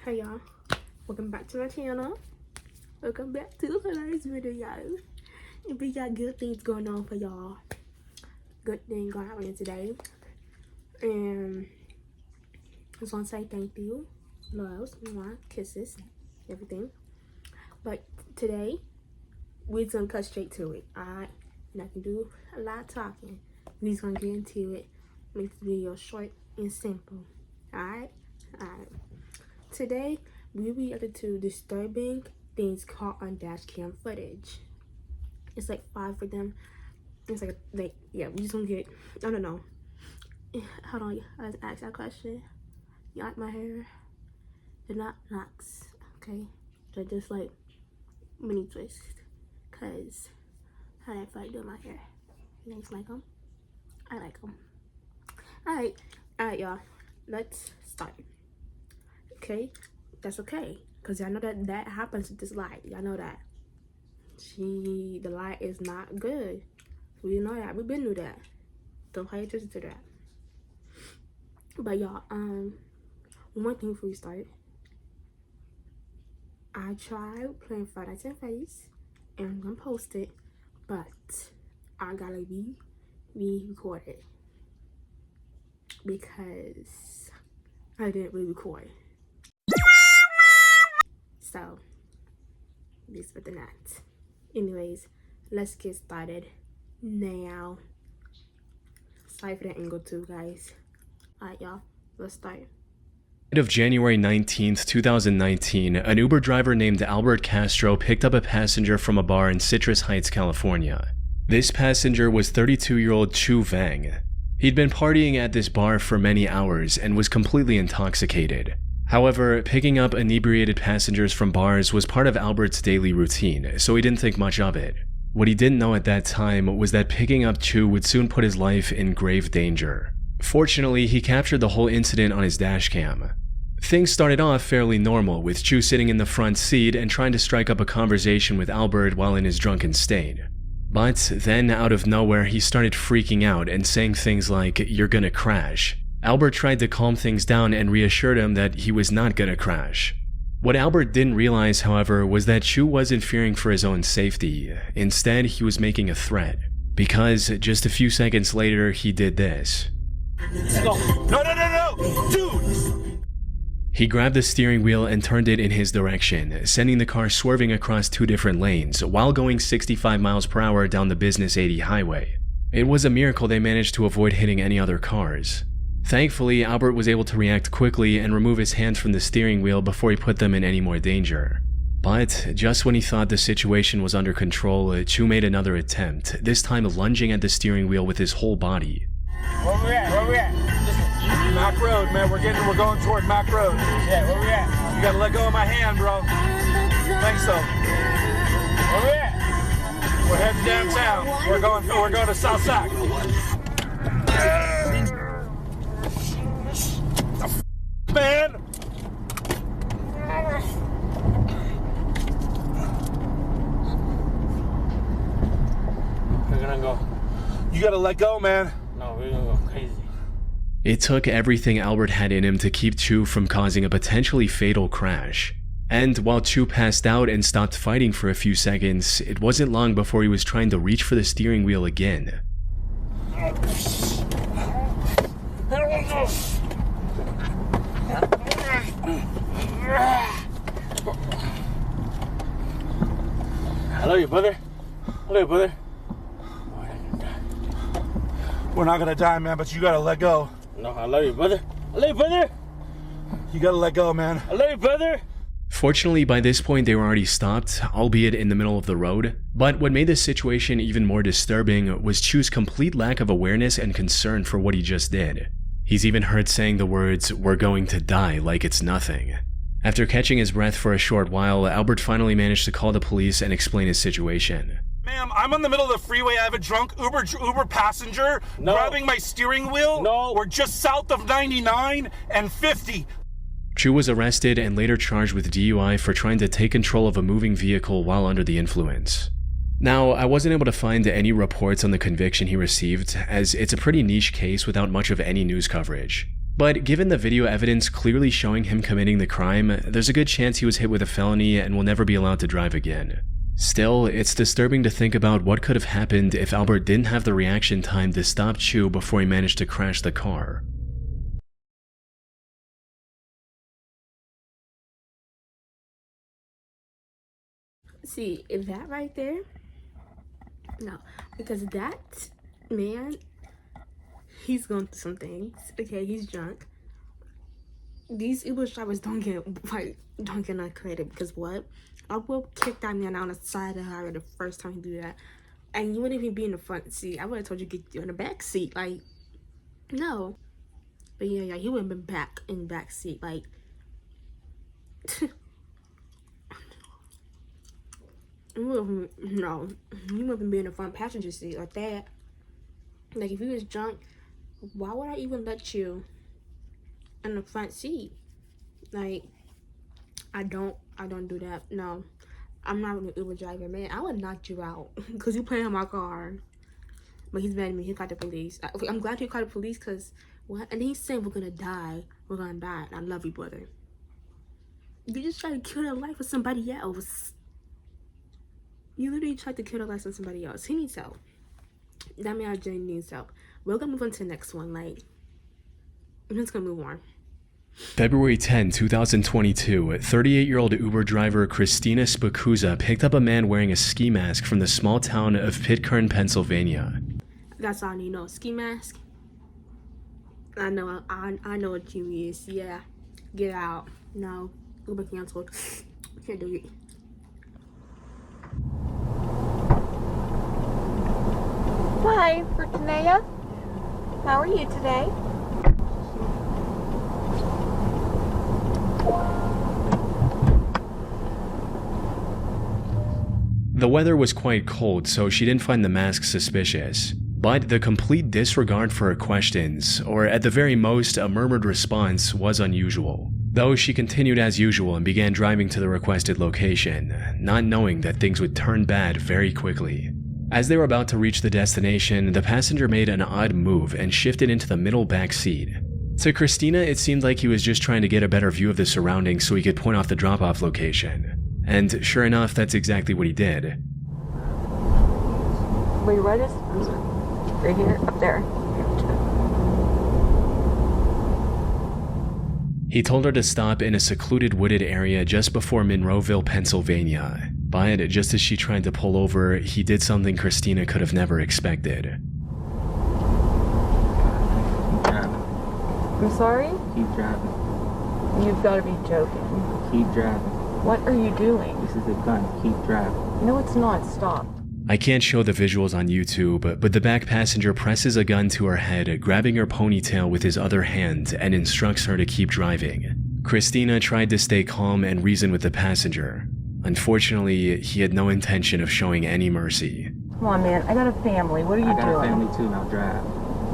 Hey y'all, welcome back to my channel. Welcome back to today's video. If we got good things going on for y'all, good thing going on today, and I just want to say thank you, loves, kisses, everything. But today we're just gonna cut straight to it. Alright, not gonna do a lot of talking. We're just gonna get into it. Make the video short and simple. Alright. Today we reacted to disturbing things caught on dash cam footage. It's like 5 of them. It's like yeah, we just gonna get, I don't know. Hold on, let's ask that question. You like my hair? They're not locks, okay? They're just like mini twists, cause I don't feel like doing my hair. You guys like them? I like them. Alright, y'all, let's start. Okay, that's okay, cause y'all know that happens with this light. Y'all know that the light is not good. We know that. We've been through that. Don't pay attention to that. But y'all, one thing before we start, I tried playing Five Nights at Freddy's, and I'm gonna post it, but I gotta be recorded because I didn't re-record. So, this for the night. Anyways, let's get started now. Sorry for the angle too, guys. Alright, y'all, let's start. Of January 19th, 2019, an Uber driver named Albert Castro picked up a passenger from a bar in Citrus Heights, California. This passenger was 32-year-old Chu Vang. He'd been partying at this bar for many hours and was completely intoxicated. However, picking up inebriated passengers from bars was part of Albert's daily routine, so he didn't think much of it. What he didn't know at that time was that picking up Chu would soon put his life in grave danger. Fortunately, he captured the whole incident on his dash cam. Things started off fairly normal, with Chu sitting in the front seat and trying to strike up a conversation with Albert while in his drunken state. But then, out of nowhere, he started freaking out and saying things like, "You're gonna crash." Albert tried to calm things down and reassured him that he was not gonna crash. What Albert didn't realize, however, was that Chu wasn't fearing for his own safety. Instead, he was making a threat. Because just a few seconds later, he did this. No, dude! He grabbed the steering wheel and turned it in his direction, sending the car swerving across 2 different lanes while going 65 miles per hour down the Business 80 highway. It was a miracle they managed to avoid hitting any other cars. Thankfully, Albert was able to react quickly and remove his hands from the steering wheel before he put them in any more danger. But just when he thought the situation was under control, Chu made another attempt, this time lunging at the steering wheel with his whole body. Where we at? Mac Road, man. We're going toward Mac Road. Yeah, where we at? You gotta let go of my hand, bro. Thanks, so. Where we at? We're heading downtown. We're going to South Sac. Man! We're gonna go. You gotta let go, man. No, we're gonna go crazy. It took everything Albert had in him to keep Chu from causing a potentially fatal crash. And while Chu passed out and stopped fighting for a few seconds, it wasn't long before he was trying to reach for the steering wheel again. I love you, brother. I love you, brother. We're not gonna die, man, but you gotta let go. No, I love you, brother. I love you, brother. You gotta let go, man. I love you, brother. Fortunately, by this point they were already stopped, albeit in the middle of the road. But what made this situation even more disturbing was Chu's complete lack of awareness and concern for what he just did. He's even heard saying the words, "We're going to die," like it's nothing. After catching his breath for a short while, Albert finally managed to call the police and explain his situation. Ma'am, I'm in the middle of the freeway. I have a drunk Uber passenger grabbing my steering wheel. No. We're just south of 99 and 50. Chu was arrested and later charged with DUI for trying to take control of a moving vehicle while under the influence. Now, I wasn't able to find any reports on the conviction he received, as it's a pretty niche case without much of any news coverage. But given the video evidence clearly showing him committing the crime, there's a good chance he was hit with a felony and will never be allowed to drive again. Still, it's disturbing to think about what could have happened if Albert didn't have the reaction time to stop Chu before he managed to crash the car. See, that right there, no, because that man, he's going through some things. Okay, he's drunk. These Uber drivers don't get enough credit, because what? I will kick that man on the side of the highway the first time you do that, and you wouldn't even be in the front seat. I would have told you to get you in the back seat. Like, no. But yeah, he would have been back in the back seat. Like, no, he wouldn't be in the front passenger seat like that. Like, if he was drunk, why would I even let you in the front seat? Like, I don't do that. No, I'm not an Uber driver, man. I would knock you out because you playing in my car. But he's mad at me. He called the police. I'm glad he called the police, because what? And he's saying we're gonna die. We're gonna die. And I love you, brother. You just try to kill the life of somebody else. You literally tried to kill the life of somebody else. He needs help. That man genuinely needs help. We're gonna move on to the next one. Like, I'm just gonna move on. February 10, 2022, 38-year-old Uber driver Christina Spikuza picked up a man wearing a ski mask from the small town of Pitcairn, Pennsylvania. That's all I need to know. Ski mask. I know what you is. Yeah. Get out. No. Uber canceled. Can't do it. Hi, Fortunea. How are you today? The weather was quite cold, so she didn't find the mask suspicious. But the complete disregard for her questions, or at the very most, a murmured response, was unusual. Though she continued as usual and began driving to the requested location, not knowing that things would turn bad very quickly. As they were about to reach the destination, the passenger made an odd move and shifted into the middle back seat. To Christina, it seemed like he was just trying to get a better view of the surroundings so he could point off the drop-off location. And sure enough, that's exactly what he did. Were you right? Right here, up there. He told her to stop in a secluded wooded area just before Monroeville, Pennsylvania. But just as she tried to pull over, he did something Christina could have never expected. Keep driving. I'm sorry? Keep driving. You've got to be joking. Keep driving. What are you doing? This is a gun. Keep driving. No, it's not. Stop. I can't show the visuals on YouTube, but the back passenger presses a gun to her head, grabbing her ponytail with his other hand, and instructs her to keep driving. Christina tried to stay calm and reason with the passenger. Unfortunately, he had no intention of showing any mercy. Come on, man. I got a family. What are you I got doing? a family too. Now drive.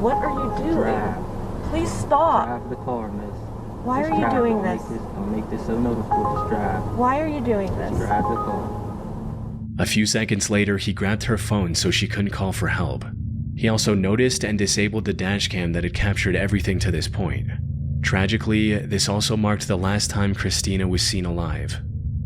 What are you doing? Drive. Please stop. Drive the car, miss. Why Just are you drive. doing Don't this? Don't make this so noticeable. Just drive. Why are you doing this? Just drive the car. A few seconds later, he grabbed her phone so she couldn't call for help. He also noticed and disabled the dashcam that had captured everything to this point. Tragically, this also marked the last time Christina was seen alive.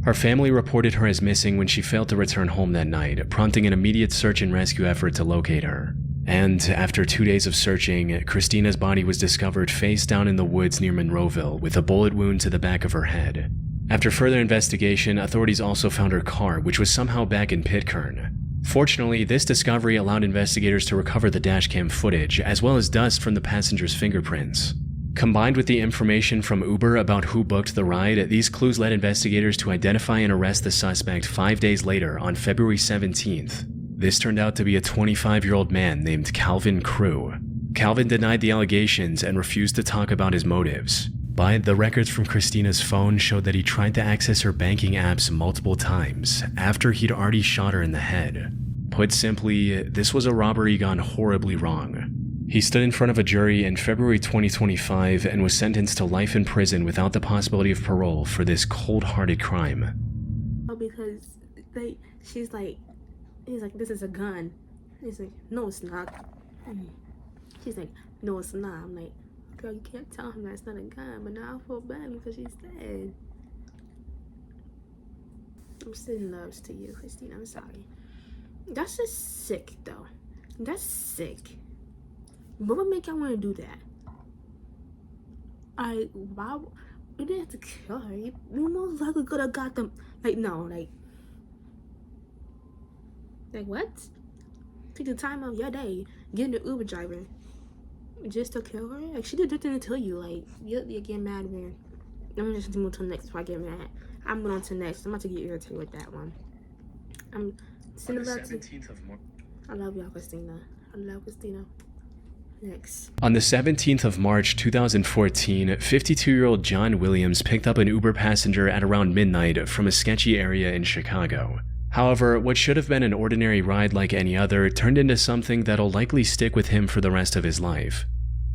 Her family reported her as missing when she failed to return home that night, prompting an immediate search and rescue effort to locate her. And after 2 days of searching, Christina's body was discovered face down in the woods near Monroeville with a bullet wound to the back of her head. After further investigation, authorities also found her car, which was somehow back in Pitcairn. Fortunately, this discovery allowed investigators to recover the dashcam footage, as well as dust from the passenger's fingerprints. Combined with the information from Uber about who booked the ride, these clues led investigators to identify and arrest the suspect 5 days later on February 17th. This turned out to be a 25-year-old man named Calvin Crew. Calvin denied the allegations and refused to talk about his motives. But the records from Christina's phone showed that he tried to access her banking apps multiple times after he'd already shot her in the head. Put simply, this was a robbery gone horribly wrong. He stood in front of a jury in February 2025 and was sentenced to life in prison without the possibility of parole for this cold-hearted crime. Because he's like, this is a gun. He's like, no, it's not. She's like, no, it's not. I'm like, Girl, you can't tell him that's not a gun, but now I feel bad because she's dead. I'm sending loves to you, Christine. I'm sorry. That's just sick, though. That's sick. What would make y'all want to do that? Why? You didn't have to kill her. You most likely could have got them. Like, no, like what? Take the time of your day, getting the Uber driver just to kill her? Like, she did nothing to tell you. Like, you're getting mad, man. I'm just gonna move to the next before I get mad. I'm going on to the next. I'm about to get irritated with that one. I'm sending back to. I love y'all, Christina. I love Christina. Next. On the 17th of March 2014, 52-year-old John Williams picked up an Uber passenger at around midnight from a sketchy area in Chicago. However, what should have been an ordinary ride like any other turned into something that'll likely stick with him for the rest of his life.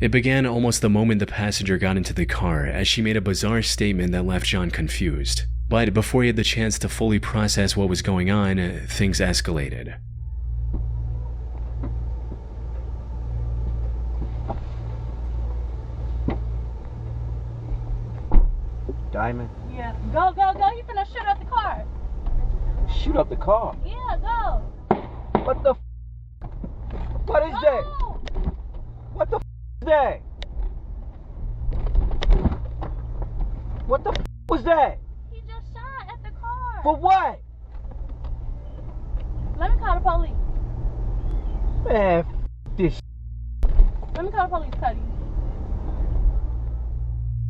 It began almost the moment the passenger got into the car, as she made a bizarre statement that left John confused. But before he had the chance to fully process what was going on, things escalated. Diamond. Yeah. Go, go, go. You finna shoot up the car. Shoot up the car. Yeah, go. What the What is that? What the is that? What the was that? He just shot at the car. For what? Let me call the police. Man, this. Let me call the police, Cuddy.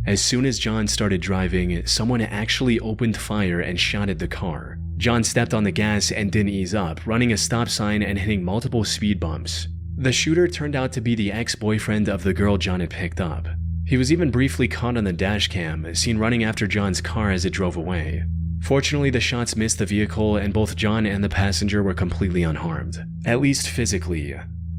As soon as John started driving, someone actually opened fire and shot at the car. John stepped on the gas and didn't ease up, running a stop sign and hitting multiple speed bumps. The shooter turned out to be the ex-boyfriend of the girl John had picked up. He was even briefly caught on the dash cam, seen running after John's car as it drove away. Fortunately, the shots missed the vehicle and both John and the passenger were completely unharmed, at least physically.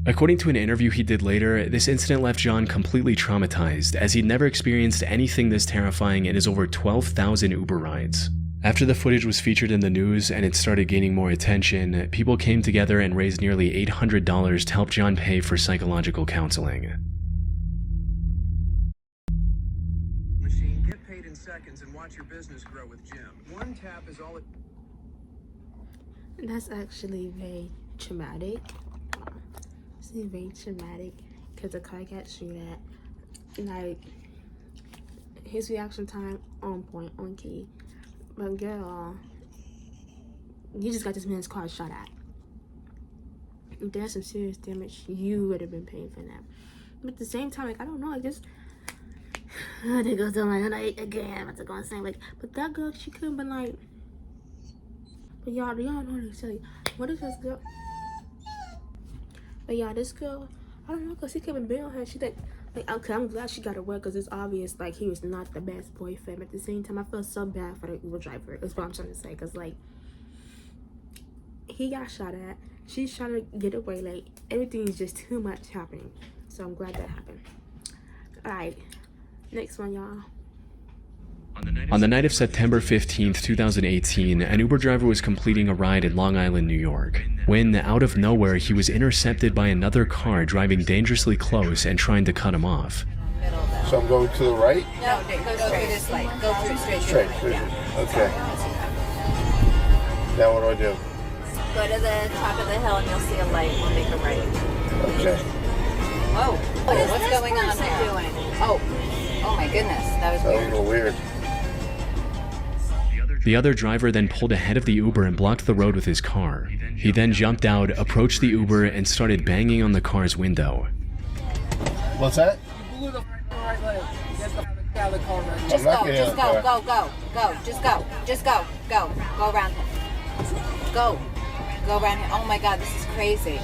According to an interview he did later, this incident left John completely traumatized, as he'd never experienced anything this terrifying in his over 12,000 Uber rides. After the footage was featured in the news and it started gaining more attention, people came together and raised nearly $800 to help John pay for psychological counseling. Machine, get paid in seconds and watch your business grow with Jim. One tap is all it... That's actually very traumatic. This is very traumatic because the car got shot at. Like, his reaction time on point, on key. But girl, you just got this man's car shot at. If there's some serious damage, you would have been paying for that. But at the same time, like, I don't know, like, just they go to my like again. I'm about to go insane. Like, but that girl, she could have been like, but y'all know this silly. What is this girl? But yeah, this girl, I don't know, because he couldn't be on her. She like okay, I'm glad she got away because it's obvious, like, he was not the best boyfriend. But at the same time, I feel so bad for the Uber driver, is what I'm trying to say. Because, like, he got shot at. She's trying to get away. Like, everything is just too much happening. So I'm glad that happened. Alright, next one, y'all. On the night of September 15th, 2018, an Uber driver was completing a ride in Long Island, New York, when, out of nowhere, he was intercepted by another car driving dangerously close and trying to cut him off. So I'm going to the right? No, go through this light. Go through it straight. Straight. Yeah. Okay. Now what do I do? Go to the top of the hill and you'll see a light. We'll make a right. Okay. Whoa. What's going on there? Doing? Oh my goodness. That was That was a weird. little weird. The other driver then pulled ahead of the Uber and blocked the road with his car. He then jumped out, approached the Uber, and started banging on the car's window. What's that? Just not go. getting Just out there. go. Just go. Go around him. Go around him. Oh my God, this is crazy.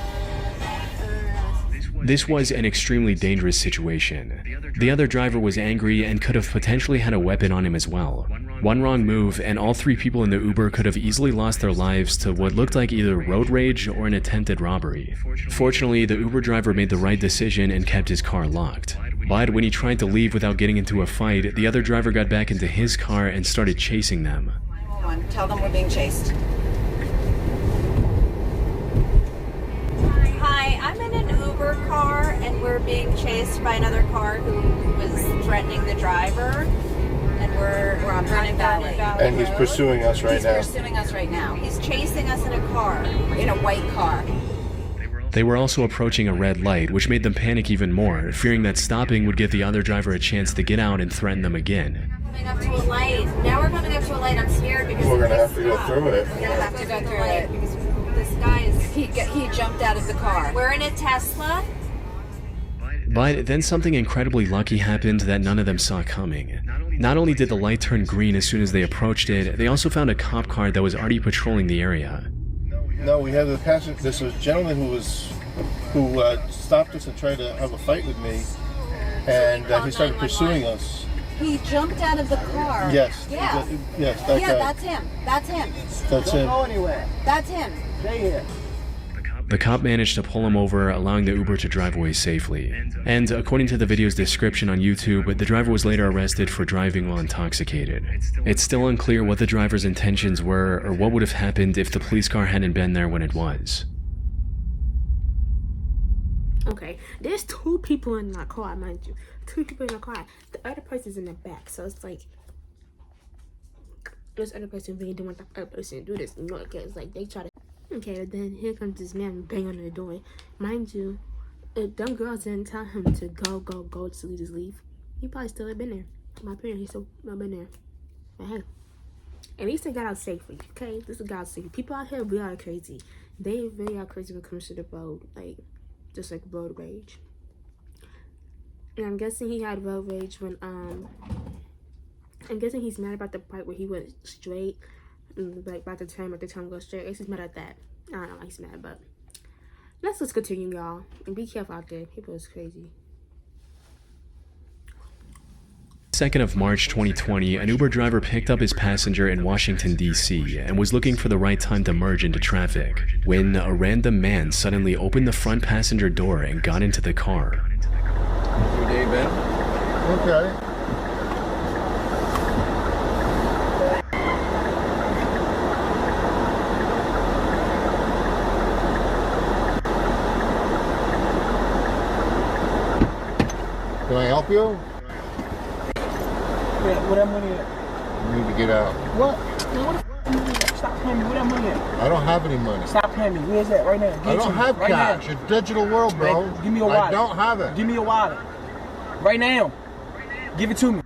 This was an extremely dangerous situation. The other driver was angry and could have potentially had a weapon on him as well. One wrong move, and all three people in the Uber could have easily lost their lives to what looked like either road rage or an attempted robbery. Fortunately, the Uber driver made the right decision and kept his car locked. But when he tried to leave without getting into a fight, the other driver got back into his car and started chasing them. 911. Tell them we're being chased. Hi, I'm in an Uber car and we're being being chased by another car who was threatening the driver. And we're on Vernon Valley. And he's pursuing us right now. He's pursuing us right now. He's chasing us in a car, in a white car. They were also approaching a red light, which made them panic even more, fearing that stopping would give the other driver a chance to get out and threaten them again. Coming up to a light. Now we're coming up to a light. I'm scared because We're gonna have to go through it. We're gonna have to go through it because this guy he jumped out of the car. We're in a Tesla. But then something incredibly lucky happened that none of them saw coming. Not only did the light turn green as soon as they approached it, they also found a cop car that was already patrolling the area. No, we had the passenger. This was a gentleman who stopped us and tried to have a fight with me, and he started pursuing us. He jumped out of the car. Yes. Yeah. Yes. That guy. That's him. That's him. That's him. Don't go anywhere. That's him. Stay here. The cop managed to pull him over, allowing the Uber to drive away safely. And according to the video's description on YouTube, the driver was later arrested for driving while intoxicated. It's still unclear what the driver's intentions were or what would have happened if the police car hadn't been there when it was. Okay, there's 2 people in my car, mind you. 2 people in the car. The other person's in the back, so it's like this other person really don't want the other person to do this. You know, because like they try to. Okay, but then here comes this man banging on the door. Mind you, if them girls didn't tell him to go, to just leave, he probably still had been there. In my opinion, he still not been there. But hey, at least they got out safely. Okay, this is got safely. People out here really are crazy. They really are crazy when it comes to the road, like just like road rage. And I'm guessing he had road rage when I'm guessing he's mad about the part where he went straight. Like about the time go straight. I guess he's mad at that. I don't know why he's mad, but let's just continue, y'all. And be careful out there. People is crazy. 2nd of March 2020, an Uber driver picked up his passenger in Washington, D.C. and was looking for the right time to merge into traffic when a random man suddenly opened the front passenger door and got into the car. Your day, Ben? Okay. Can I help you? Where that money at? You need to get out. What? Man, what the f*** Stop paying me. Where that money at? I don't have any money. Stop paying me. Where's that? Right now. Give I it to don't me. have right cash. Now. It's a digital world, bro. Man, give me your wallet. I don't have it. Give me your wallet. Right now. Give it to me.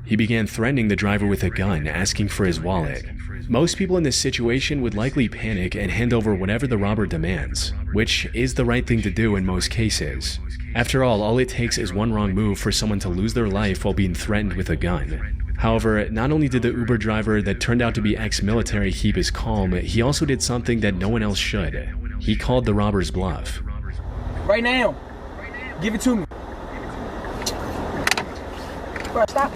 He began threatening the driver with a gun, asking for his wallet. Most people in this situation would likely panic and hand over whatever the robber demands, which is the right thing to do in most cases. After all it takes is one wrong move for someone to lose their life while being threatened with a gun. However, not only did the Uber driver that turned out to be ex-military keep his calm, he also did something that no one else should. He called the robber's bluff. Right now. Give it to me. Bro, stop.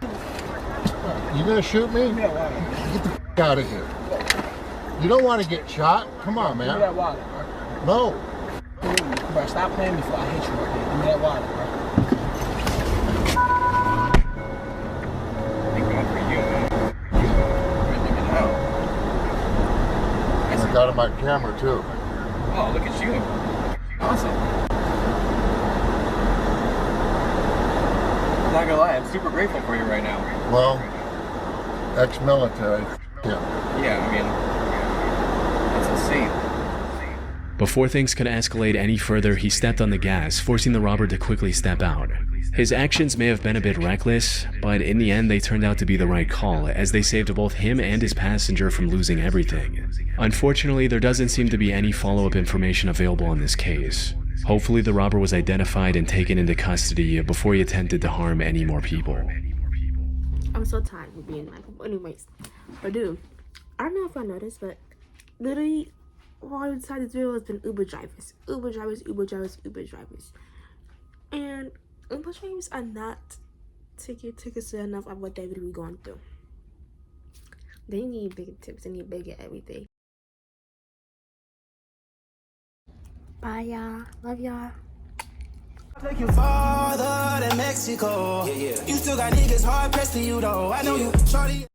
You gonna shoot me? Give me that wallet. Get the f out of here. You don't want to get shot? Come on, Give me man. that wallet, bro. No. Bro, stop playing me before I hit you right there. Give me that wallet, bro. Thank God for you. I got it on my camera too. Oh, look at you. Awesome. I'm not gonna lie, I'm super grateful for you right now. Well, ex-military. Yeah. Yeah, I mean, that's insane. Before things could escalate any further, he stepped on the gas, forcing the robber to quickly step out. His actions may have been a bit reckless, but in the end they turned out to be the right call, as they saved both him and his passenger from losing everything. Unfortunately, there doesn't seem to be any follow-up information available on this case. Hopefully the robber was identified and taken into custody before he attempted to harm any more people. I'm so tired of being like, anyways. But dude, I don't know if y'all noticed, but literally all inside this video has been Uber drivers. Uber drivers. And Uber drivers are not taking enough of what they really be going through. They need bigger tips, they need bigger everything. Bye y'all. Love y'all. Taking farther than Mexico. Yeah. You still got niggas hard pressed to you though. I know you shorty.